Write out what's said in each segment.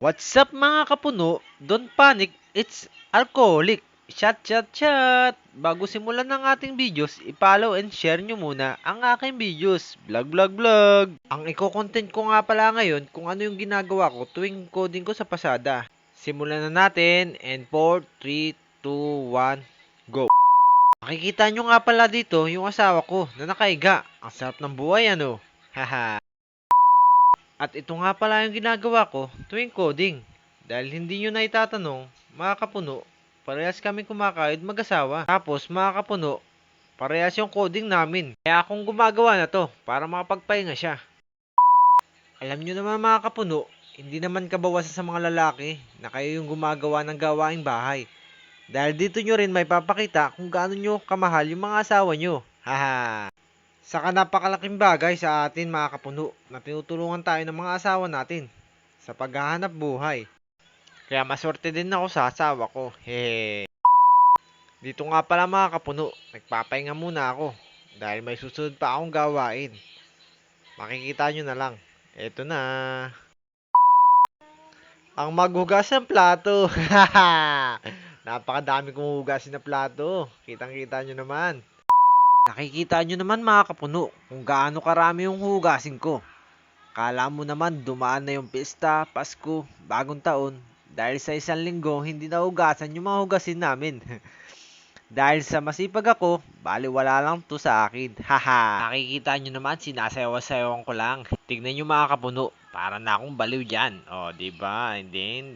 What's up mga kapuno? Don't panic, it's alcoholic. Chat. Bago simulan ng ating videos, i-follow and share nyo muna ang aking videos. Vlog. Ang iko-content ko nga pala ngayon kung ano yung ginagawa ko tuwing coding ko sa pasada. Simulan na natin and 4, 3, 2, 1, go! Makikita nyo nga pala dito yung asawa ko na nakaiga. Ang sarap ng buhay ano? Haha. At ito nga pala yung ginagawa ko tuwing coding. Dahil hindi nyo na itatanong, mga kapuno, parehas kami kumakayod mag-asawa. Tapos mga kapuno, parehas yung coding namin. Kaya akong gumagawa na to para makapagpahinga siya. Alam nyo naman mga kapuno, hindi naman kabawasan sa mga lalaki na kayo yung gumagawa ng gawaing bahay. Dahil dito nyo rin may papakita kung gaano nyo kamahal yung mga asawa nyo. Haha. Saka napakalaking bagay sa atin mga kapuno na tinutulungan tayo ng mga asawa natin sa paghahanap buhay. Kaya maswerte din ako sa asawa ko. Hehe. Dito nga pala mga kapuno, nagpapahinga muna ako dahil may susunod pa akong gawain. Makikita nyo na lang. Eto na. Ang maghugas ng plato. Napakadami kong hugasin na plato. Kitang-kita nyo naman. Nakikita nyo naman mga kapuno kung gaano karami yung hugasin ko. Kala mo naman dumaan na yung pista, Pasko, bagong taon. Dahil sa isang linggo hindi na hugasan yung mga hugasin namin. Dahil sa masipag ako, baliwala lang to sa akin. Haha. Nakikita nyo naman sinasayaw-sayawan ko lang. Tignan nyo mga kapuno, para na akong baliw dyan. O, diba? Ding.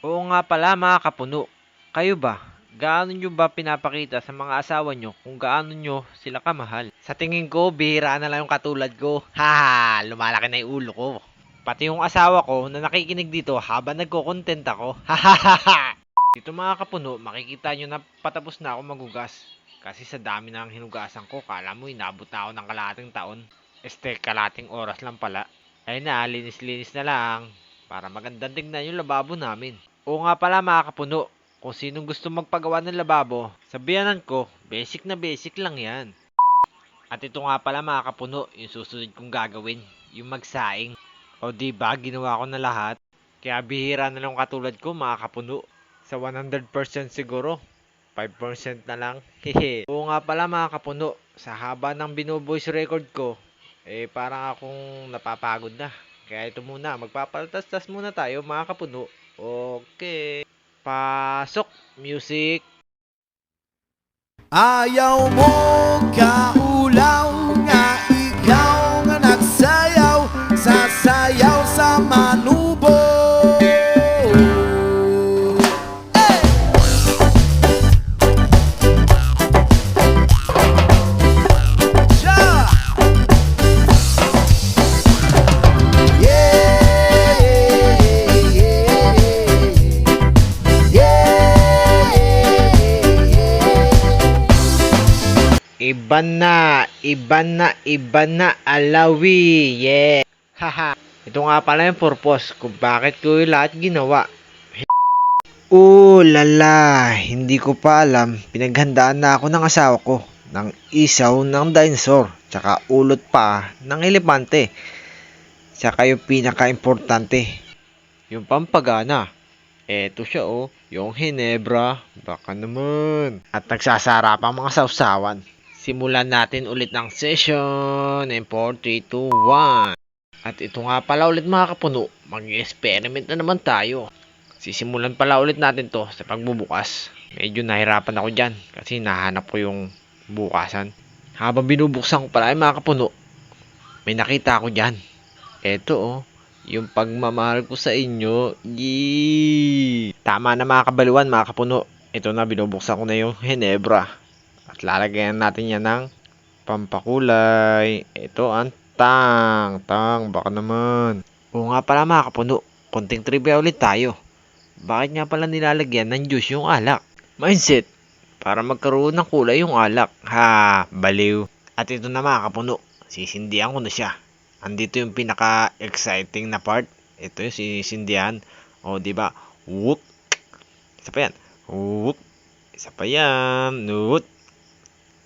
Oo nga pala mga kapuno. Kayo ba? Gaano nyo ba pinapakita sa mga asawa nyo kung gaano nyo sila kamahal? Sa tingin ko, bihira na lang yung katulad ko. Haha, lumalaki na yung ulo ko. Pati yung asawa ko na nakikinig dito habang nagko-content ako. Hahaha. Dito mga kapuno, makikita nyo na patapos na ako magugas. Kasi sa dami na ang hinugasan ko, kala mo inabot na ako ng kalating taon. Kalating oras lang pala. Ayun na, linis-linis na lang. Para magandang tignan yung lababo namin. Oo nga pala mga kapuno, kung sinong gusto magpagawa ng lababo, sabihanan ko, basic na basic lang yan. At ito nga pala mga kapuno, yung susunod kong gagawin, yung magsaing. O diba, ginawa ko na lahat. Kaya bihira na lang katulad ko mga kapuno. Sa 100% siguro, 5% na lang. Hehe. Oo nga pala mga kapuno, sa haba ng bino-voice record ko, parang akong napapagod na. Kaya ito muna, magpapaltas-tas muna tayo mga kapuno. Okay. Pasok, music. Ayaw mo kaulaw nga ikaw nga nagsayaw, sasayaw sa manubo. Iba na, alawi, yeah. Haha. Ito nga pala yung purpose kung bakit ko yung lahat ginawa. Lala, hindi ko pa alam, pinaghandaan na ako ng asawa ko ng isaw ng dinosaur, tsaka ulot pa ng elepante. Tsaka yung pinaka-importante, yung pampagana. Eto siya yung Hinebra, baka naman. At nagsasara pa mga sausawan. Simulan natin ulit ng session in 4, 3, 2, 1. At ito nga pala ulit mga kapuno, mag-experiment na naman tayo. Sisimulan pala ulit natin to sa pagbubukas. Medyo nahirapan ako dyan kasi nahanap ko yung bukasan. Habang binubuksan ko pala ay mga kapuno, may nakita ako dyan. Eto yung pagmamahal ko sa inyo. Yee! Tama na mga kabaliwan mga kapuno. Ito na, binubuksan ko na yung Hinebra. At lalagyan natin yan ng pampakulay. Ito ang tang, baka naman. Oo nga pala mga kapuno, konting trivia ulit tayo. Bakit nga pala nilalagyan ng juice yung alak? Mindset, para magkaroon ng kulay yung alak. Ha, baliw. At ito na mga kapuno, sisindihan ko na siya. Andito yung pinaka-exciting na part. Ito yung sisindihan. O, diba? Whoop. Isa pa yan. Whoop. Isa pa yan. Whoop.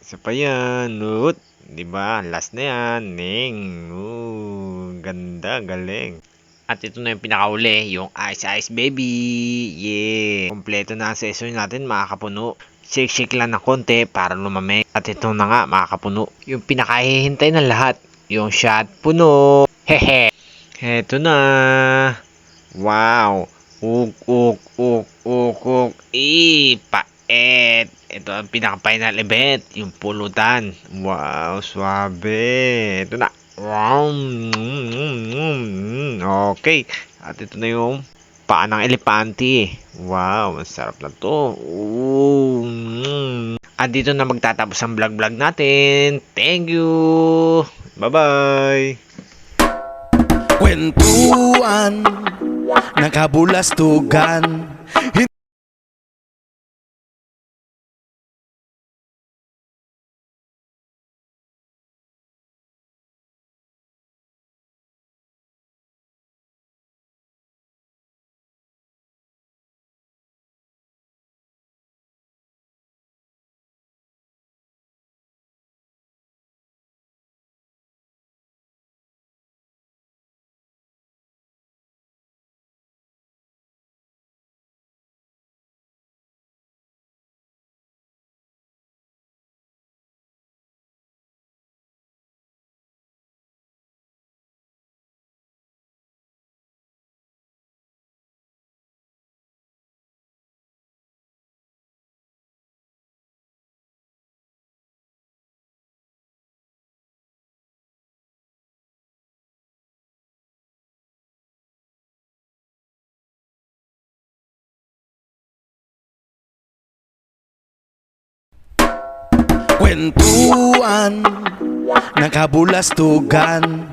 Isa pa yan. Whoop. Diba? Last na yan. Ning. Ganda. Galing. At ito na yung pinakauli, yung Ice Ice Baby. Yeah! Kompleto na ang session natin mga kapuno. Shake-shake lang ng konti para lumamig. At ito na nga mga kapuno, yung pinakahihintay ng lahat, yung shot puno. Hehe! Eto na. Wow! Uk, uk, uk, uk, uk. Pait! Ito ang pinaka-final event, yung pulutan. Wow! Swabe! Ito na. Wow! Okay. At ito na yung paa ng elepante. Wow, masarap na to. Ooh. At dito na magtatapos ang vlog natin. Thank you. Bye-bye. Kwentuhan ng kabulastugan. Kwentuhan ng kabulastugan.